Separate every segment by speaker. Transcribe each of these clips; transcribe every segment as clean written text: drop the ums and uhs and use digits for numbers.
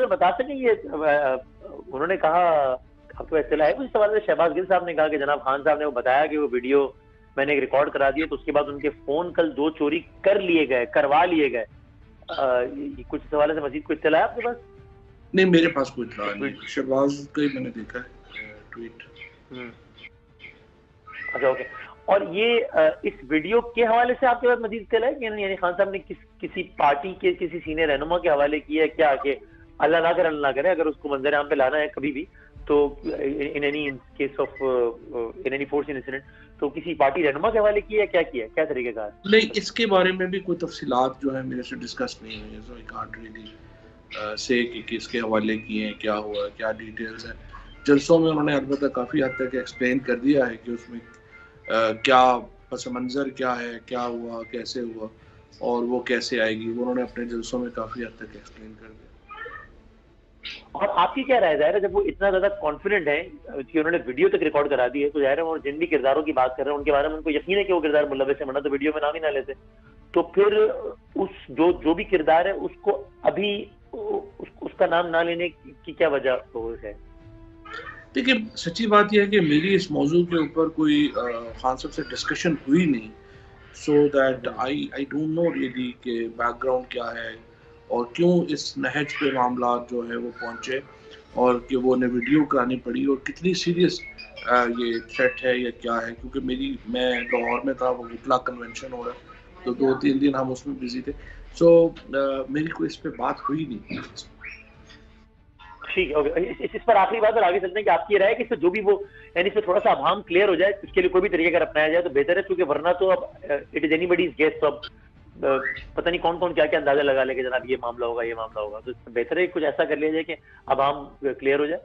Speaker 1: खुलकर बता सकें ये उन्होंने कहा, आपको इत्तला है कुछ सवाल से? शहबाज गिल साहब ने कहा कि जनाब खान साहब ने वो बताया कि वो वीडियो मैंने एक रिकॉर्ड करा दिया, तो उसके बाद उनके फोन कल 2 चोरी करवा लिए गए। कुछ सवाल से मजीद कोई इत्तला है आपके पास?
Speaker 2: नहीं, मेरे पास कोई इत्तला नहीं। शहबाज का ही मैंने देखा है ट्वीट।
Speaker 1: अच्छा, ओके। और ये इस वीडियो के हवाले से आपके पास मजीद इत्तला है कि यानी खान साहब ने किसी पार्टी के किसी सीनियर रहनुमा के हवाले किया है क्या, कि अल्लाह ना करे अगर उसको मंजर आम पे लाना है कभी भी, तो in any case of in any force incident, तो किसी पार्टी रहनुमा के हवाले किया है, क्या तरीके का है?
Speaker 2: नहीं, इसके बारे में भी कोई तफसीलात जो है मेरे से डिस्कस नहीं हुई है, सो आई कांट रियली से कि किसके हवाले किए हैं, क्या हुआ, क्या डिटेल्स हैं। जलसों में उन्होंने अलबत्ता काफ़ी हद तक एक्सप्लेन कर दिया है कि उसमें क्या पस मंज़र क्या है, क्या हुआ, कैसे हुआ और वो कैसे आएगी, वो उन्होंने अपने जलसों में काफ़ी हद तक एक्सप्लेन कर दिया।
Speaker 1: और आपकी क्या राय? ज़ाहिर है जब वो इतना ज़्यादा कॉन्फिडेंट है कि उन्होंने वीडियो तक रिकॉर्ड करा दी है, तो ज़ाहिर है वो जिन भी किरदारों की बात कर रहे हैं उनके बारे में उनको यकीन है कि वो किरदार मुल्लविस है, वरना तो वीडियो में नाम ही ना लेते। तो फिर उस जो भी किरदार है उसको अभी उसका नाम ना लेने की क्या वजह है?
Speaker 2: देखिए, सच्ची बात यह है कि मेरी इस मौजू के ऊपर कोई खान साहब से डिस्कशन हुई नहीं, so that I don't know really कि बैकग्राउंड क्या है और क्यों इस नहज पे मामला जो है वो पहुंचे और कि वो ने वीडियो करानी पड़ी और कितनी सीरियस ये थ्रेट है या क्या है। क्योंकि मैं लाहौर में था, वो गुटला कन्वेंशन हो रहा है, तो 2-3 दिन हम उसमें बिजी थे, सो मेरी कोई इस पे बात हुई नहीं।
Speaker 1: ठीक है, ओके। इस पर आखिरी बात और आगे चलते हैं कि आपकी राय है कि इससे जो भी वो यानी इससे थोड़ा सा अभाम क्लियर हो जाए, इसके लिए कोई भी तरीका अगर अपनाया जाए तो बेहतर है, क्योंकि वरना तो अब इट इज एनीबॉडीज गेस, तो अब पता नहीं कौन कौन क्या क्या अंदाजा लगा लेके जनाब ये मामला होगा, तो बेहतर है कुछ ऐसा कर लिया जाए कि अभाम क्लियर हो जाए।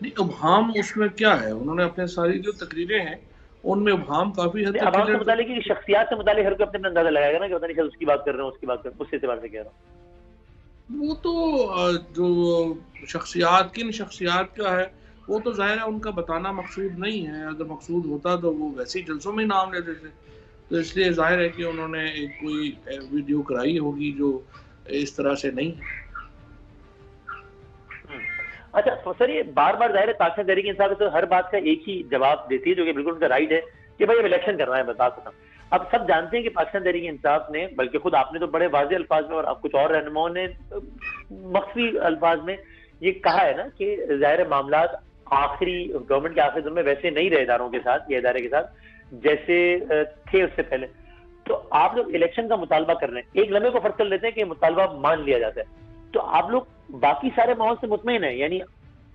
Speaker 2: नहीं, अभाम उसमें क्या है, उन्होंने अपने सारी जो तकरीरें हैं उनमें अभाम काफी हद तक
Speaker 1: अभाम से मुतालिक की शख्सियात से मुतालिक हर कोई अपने अंदाजा लगाएगा ना कि पता नहीं शायद उसकी बात कर रहे हैं, उस एतबार से कह रहा हूँ।
Speaker 2: वो तो जो शख्सियात किन शख्सियात का है वो तो जाहिर है उनका बताना मकसूद नहीं है। अगर मकसूद होता तो वो वैसे ही जलसों में नाम लेते थे, तो इसलिए जाहिर है कि उन्होंने एक कोई वीडियो कराई होगी जो इस तरह से नहीं है।
Speaker 1: अच्छा, तो सर ये बार बार जाहिर है पाकिस्तान तहरीक इंसाफ तो हर बात का एक ही जवाब देती है, जो कि बिल्कुल उनका राइट है कि भाई अब इलेक्शन करना है, बता सकता हूँ। अब सब जानते हैं कि पाकिस्तान तहरीक इंसाफ ने, बल्कि खुद आपने तो बड़े वाज़ेह अल्फाज में और अब कुछ और रहनुमाओं ने मख्फी अल्फाज में ये कहा है ना कि जाहिर मामला आखिरी गवर्नमेंट के आखिरी दिन में वैसे नहीं रहे इदारों के साथ या इदारे के साथ जैसे थे उससे पहले। तो आप लोग इलेक्शन का मुतालबा कर रहे हैं, एक लम्हे को फर्ज कर लेते हैं कि मुतालबा मान लिया जाता है, तो आप लोग बाकी सारे माहौल से मुतमईन है? यानी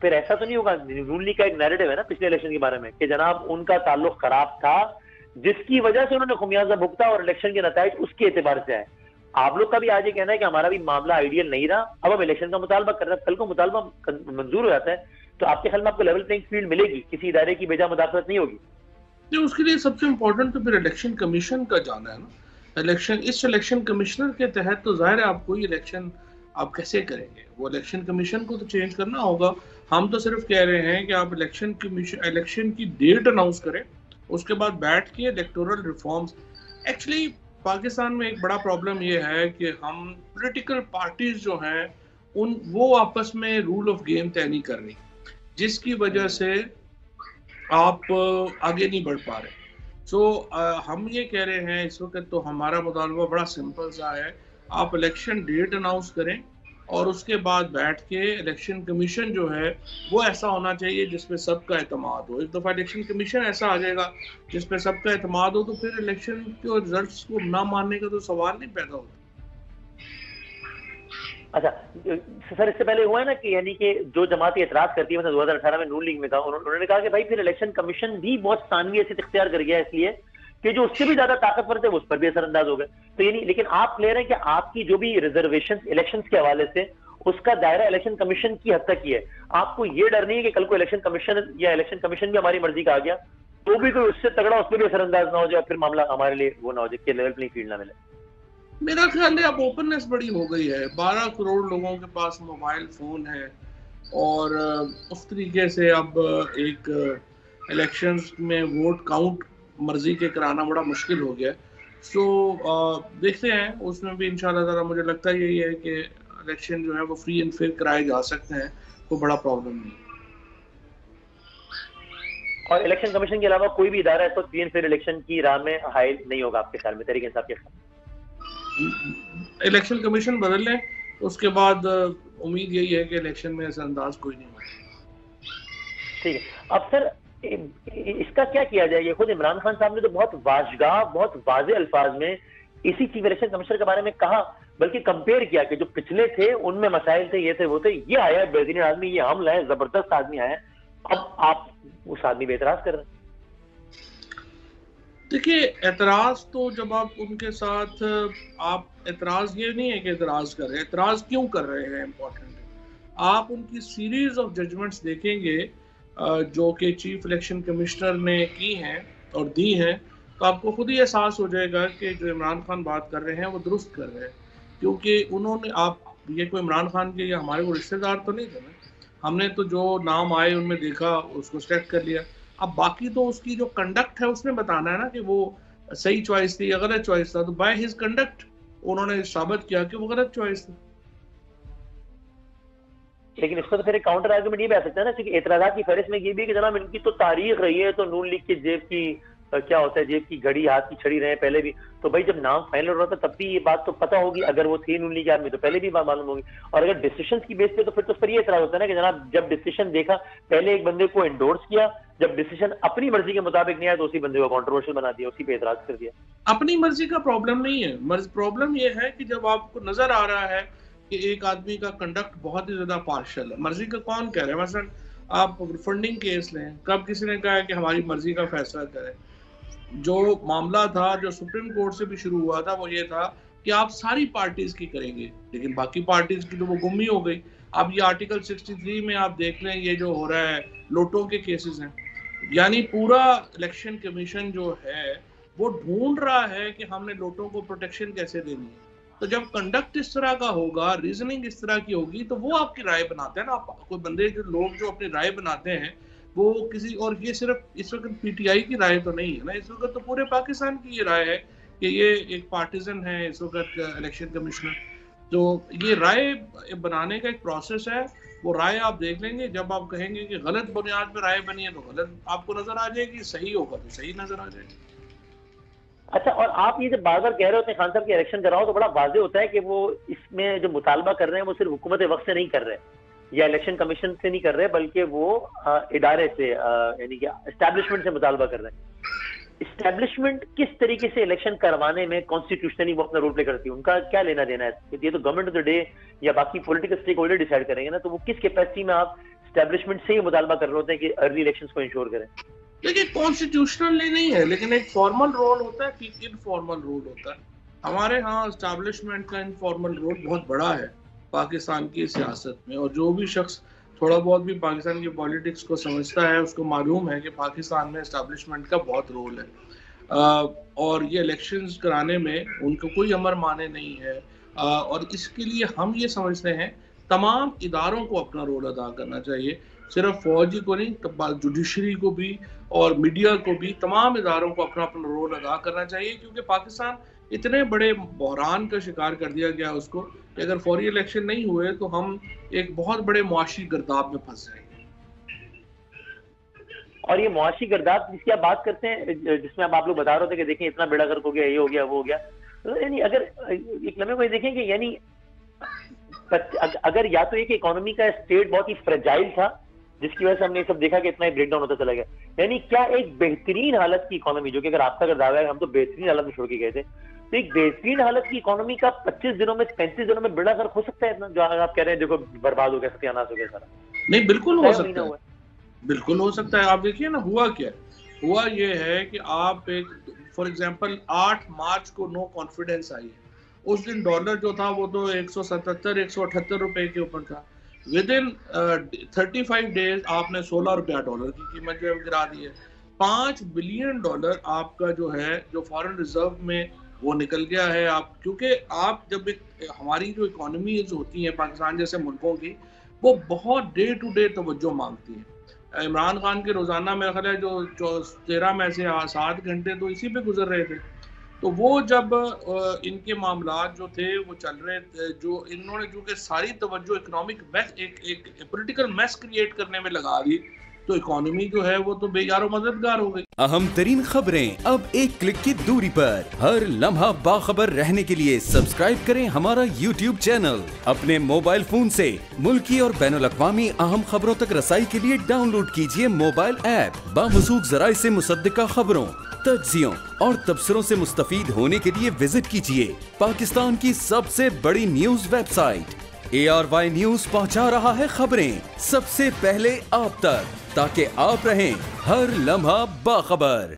Speaker 1: फिर ऐसा तो नहीं होगा, नून लीग का एक नैरेटिव है ना पिछले इलेक्शन के बारे में कि जनाब उनका ताल्लुक खराब था जिसकी वजह से उन्होंने खुमियाजा भुगता और इलेक्शन के नताइज उसके एतबार से आए। आप लोग का भी आज ये कहना है कि हमारा भी मामला आइडियल नहीं रहा, अब हम इलेक्शन का मुतालबा कर रहे हैं। कल को मुतालबा मंजूर हो जाता है तो आपके ख्याल में आपको लेवल प्लेइंग फील्ड मिलेगी, किसी इदारे की बेजा मुदाखलत नहीं होगी?
Speaker 2: तो उसके लिए सबसे इम्पोर्टेंट तो फिर इलेक्शन कमीशन का जाना है ना। इस इलेक्शन कमिश्नर के तहत तो जाहिर है आपको ये इलेक्शन आप कैसे करेंगे, वो इलेक्शन कमीशन को तो चेंज करना होगा। हम तो सिर्फ कह रहे हैं कि आप इलेक्शन की डेट अनाउंस करें, उसके बाद बैठ के इलेक्टोरल रिफॉर्म्स। एक्चुअली पाकिस्तान में एक बड़ा प्रॉब्लम ये है कि हम पॉलिटिकल पार्टीज जो हैं वो आपस में रूल ऑफ गेम तय नहीं कर रही, जिसकी वजह से आप आगे नहीं बढ़ पा रहे। हम ये कह रहे हैं इस वक्त तो हमारा मुतालबा बड़ा सिंपल सा है, आप इलेक्शन डेट अनाउंस करें और उसके बाद बैठ के इलेक्शन कमीशन जो है वो ऐसा होना चाहिए जिसपे सबका एतमाद हो। इस दफ़ा इलेक्शन कमीशन ऐसा आ जाएगा जिसपे सबका एतमाद हो तो फिर इलेक्शन के रिजल्ट्स को ना मानने का तो सवाल नहीं पैदा होता।
Speaker 1: अच्छा सर, इससे पहले हुआ है ना कि यानी कि जो जमात एतराज करती है, मतलब 2018 में नून लीग में था, उन्होंने कहा कि भाई फिर इलेक्शन कमीशन भी बहुत सानवी ऐसी इख्तियार कर गया, इसलिए कि जो उससे भी ज्यादा ताकतवर थे वो उस पर भी असरअंदाज हो गए। तो यानी लेकिन आप ले रहे हैं कि आपकी जो भी रिजर्वेशन इलेक्शन के हवाले से उसका दायरा इलेक्शन कमीशन की हद तक ही है, आपको ये डर नहीं है कि कल को इलेक्शन कमीशन या इलेक्शन कमीशन भी हमारी मर्जी का आ गया तो भी कोई उससे तगड़ा उस पर भी असरअंदाज ना हो जाए, फिर मामला हमारे लिए वो ना हो जाए कि लेवल प्लेइंग फील्ड ना मिले?
Speaker 2: मेरा ख्याल है अब ओपननेस बड़ी हो गई है, 12 करोड़ लोगों के पास मोबाइल फोन है और उस तरीके से अब एक इलेक्शंस में वोट काउंट मर्जी के कराना बड़ा मुश्किल हो गया। देखते हैं उसमें भी इंशाल्लाह ताला, मुझे लगता यही है कि इलेक्शन जो है वो फ्री एंड फेयर कराए जा सकते हैं, कोई बड़ा प्रॉब्लम नहीं।
Speaker 1: और इलेक्शन कमीशन के अलावा कोई भी इदारा है तो फ्री एंड फेयर इलेक्शन की राह में हायल नहीं होगा आपके ख्याल में, तरीके इंसाफ के ख्याल?
Speaker 2: इलेक्शन कमीशन बदल लें तो उसके बाद उम्मीद यही है कि इलेक्शन में ऐसा अंदाज कोई नहीं होगा।
Speaker 1: ठीक है। अब सर इसका क्या किया जाए? खुद इमरान खान साहब ने तो बहुत वाजगाह, बहुत वाजे अल्फाज में इसी चीफ इलेक्शन कमिश्नर के बारे में कहा, बल्कि कंपेयर किया कि जो पिछले थे उनमें मसाइल थे, ये थे वो थे, ये आया है बेहतरीन आदमी, ये हमला है, जबरदस्त आदमी आया है, अब आप उस आदमी पे एतराज कर रहे हैं।
Speaker 2: देखिए, एतराज तो जब आप उनके साथ, आप एतराज ये नहीं है कि एतराज कर रहे हैं, एतराज क्यों कर रहे हैं इम्पोर्टेंट है। आप उनकी सीरीज ऑफ जजमेंट्स देखेंगे जो कि चीफ इलेक्शन कमिश्नर ने की हैं और दी हैं, तो आपको खुद ही एहसास हो जाएगा कि जो इमरान खान बात कर रहे हैं वो दुरुस्त कर रहे हैं, क्योंकि उन्होंने, आप ये कोई इमरान खान के या हमारे को रिश्तेदार तो नहीं थे ना, हमने तो जो नाम आए उनमें देखा, उसको सेलेक्ट कर लिया। अब बाकी तो उसकी जो कंडक्ट है उसने बताना है ना कि वो सही चॉइस थी या गलत चॉइस था, तो बाय हिज कंडक्ट उन्होंने साबित किया कि वो गलत चॉइस थी।
Speaker 1: लेकिन इसको तो फिर एक काउंटर आर्गुमेंट ये भी आ सकता है ना, क्योंकि एतराज़ात की फहरिस्त में ये भी है कि जनाब इनकी तो तारीख रही है, तो नून लीग की जेब की क्या होता है, जेब की घड़ी हाथ की छड़ी रहे पहले भी, तो भाई जब नाम फाइनल हो रहा था तब भी ये बात तो पता होगी, अगर वो थे नून लीग आदमी तो पहले भी बात मालूम होगी। और अगर डिसीजन की बेस पे तो फिर तो उस पर ये एतराज होता है ना कि जनाब जब डिसीजन देखा, पहले एक बंदे को एंडोर्स किया, जब डिसीजन अपनी मर्जी के मुताबिक नहीं आया तो उसी बंदे को कंट्रोवर्शियल बना दिया, उसी पे एतराज कर दिया।
Speaker 2: अपनी मर्जी का प्रॉब्लम नहीं है, प्रॉब्लम ये है कि जब आपको नजर आ रहा है कि एक आदमी का कंडक्ट बहुत ही ज्यादा पार्शल है। मर्जी का कौन कह रहा है? मसलन आप फंडिंग केस लें, कब किसी ने कहा है कि हमारी मर्जी का फैसला करें? जो मामला था, जो सुप्रीम कोर्ट से भी शुरू हुआ था, वो ये था कि आप सारी पार्टीज की करेंगे, लेकिन बाकी पार्टीज की तो वो गुम ही हो गई। अब ये आर्टिकल 63 में आप देख लें, ये जो हो रहा है लोटो के केसेस हैं, यानी पूरा इलेक्शन कमीशन जो है वो ढूंढ रहा है कि हमने लोटों को प्रोटेक्शन कैसे देनी है। तो जब कंडक्ट इस तरह का होगा, रीजनिंग इस तरह की होगी, तो वो आपकी राय बनाते हैं ना। आप कोई बंदे, जो लोग जो अपनी राय बनाते हैं वो किसी, और ये सिर्फ इस वक्त पीटीआई की राय तो नहीं है ना, इस वक्त तो पूरे पाकिस्तान की ये राय है कि ये एक पार्टिजन है इस वक्त इलेक्शन कमिश्नर। तो ये राय बनाने का एक प्रोसेस है, वो राय आप देख लेंगे, जब आप कहेंगे कि गलत बुनियाद पर राय बनी है तो गलत आपको नजर आ जाएगी, सही होगा तो सही नजर आ जाएगी।
Speaker 1: अच्छा, और आप ये जब बार बार कह रहे होते हैं खान साहब की इलेक्शन कराओ, तो बड़ा वाजे होता है कि वो इसमें जो मुतालबा कर रहे हैं वो सिर्फ हुकूमत वक्त से नहीं कर रहे या इलेक्शन कमीशन से नहीं कर रहे, बल्कि वो इदारे से, यानी कि एस्टैब्लिशमेंट से मुतालबा कर रहे हैं। एस्टैब्लिशमेंट किस तरीके से इलेक्शन करवाने में कॉन्स्टिट्यूशनली वो अपना रोल प्ले करती है, उनका क्या लेना देना है? ये तो गवर्नमेंट ऑफ द डे या बाकी पॉलिटिकल स्टेक होल्डर डिसाइड करेंगे ना, तो वो किस कैपेसिटी में आप एस्टैब्लिशमेंट से ही मुतालबा कर रहे होते हैं कि अर्ली इलेक्शंस को इंश्योर करें?
Speaker 2: देखिए, कॉन्स्टिट्यूशनली नहीं है, लेकिन एक फॉर्मल रोल होता है कि इनफॉर्मल रोल होता है। हमारे यहाँ एस्टैब्लिशमेंट का इनफॉर्मल रोल बहुत बड़ा है पाकिस्तान की सियासत में, और जो भी शख्स थोड़ा बहुत भी पाकिस्तान की पॉलिटिक्स को समझता है उसको मालूम है कि पाकिस्तान में एस्टैब्लिशमेंट का बहुत रोल है। और ये इलेक्शंस कराने में उनको कोई अमर माने नहीं है, और इसके लिए हम ये समझते हैं तमाम इदारों को अपना रोल अदा करना चाहिए, सिर्फ फौजी को नहीं, जुडिशरी को भी और मीडिया को भी, तमाम इदारों को अपना अपना रोल अदा करना चाहिए, क्योंकि पाकिस्तान इतने बड़े बहरान का शिकार कर दिया गया उसको कि अगर फौरी इलेक्शन नहीं हुए तो हम एक बहुत बड़े मुआशी गर्दाब में फंस जाएंगे।
Speaker 1: और ये मुआशी गर्दाब जिसकी आप बात करते हैं, जिसमें आप लोग बता रहे थे कि देखें इतना बेड़ा गर्क हो गया, ये हो गया, वो हो गया, तो यानी अगर एक लम्हे को देखें कि यानी अगर या तो एक इकोनॉमी का स्टेट बहुत ही फ्रेजाइल था जिसकी वजह से हमने सब देखा कि इतना ब्रेकडाउन होता चला गया, यानी क्या एक बेहतरीन हालत की इकोनॉमी, जो कि अगर आपका अगर दावा है हम तो बेहतरीन हालत में छोड़ के गए थे, तो एक बेहतरीन हालत की इकोनॉमी का 25 दिनों में 35 दिनों में बेड़ा गर्क हो सकता है इतना, जो आप कह रहे हैं देखो बर्बाद हो गया, सत्यानाश हो गया सारा?
Speaker 2: नहीं, बिल्कुल हो सकता है, बिल्कुल हो सकता है। आप देखिए ना, हुआ क्या हुआ, ये है कि आप एक फॉर एग्जांपल 8 मार्च को नो कॉन्फिडेंस आई है, उस दिन डॉलर जो था वो तो 177-178 रुपए के ऊपर था। विद इन 35 डेज आपने 16 रुपया डॉलर की कीमत जो है गिरा दी है। $5 बिलियन आपका जो है, जो फॉरेन रिजर्व में वो निकल गया है। आप, क्योंकि आप जब एक हमारी जो इकोनॉमीज होती हैं पाकिस्तान जैसे मुल्कों की, वो बहुत डे टू डे तवज्जो मांगती है। इमरान खान के रोजाना मेरा ख्याल है जो 13 में से 7 घंटे तो इसी पे गुजर रहे थे, तो वो जब इनके मामलात जो थे वो चल रहे थे, जो इन्होंने जो कि सारी तवज्जो इकोनॉमिक मैस एक पॉलिटिकल मैस क्रिएट करने में लगा दी, तो इकोनॉमी जो है वो तो बेयारो मददगार हो गई।
Speaker 3: अहम तरीन खबरें अब एक क्लिक की दूरी पर। हर लम्हा बाखबर रहने के लिए सब्सक्राइब करें हमारा YouTube चैनल। अपने मोबाइल फोन से मुल्की और बैनुल-अक़वामी अहम खबरों तक रसाई के लिए डाउनलोड कीजिए मोबाइल ऐप। बामसूख ज़राए से मुसद्दिका खबरों, तज्ज़ियों और तबसरों से मुस्तफीद होने के लिए विजिट कीजिए पाकिस्तान की सबसे बड़ी न्यूज वेबसाइट। ARY न्यूज पहुंचा रहा है खबरें सबसे पहले आप तक, ताकि आप रहें हर लम्हा बाखबर।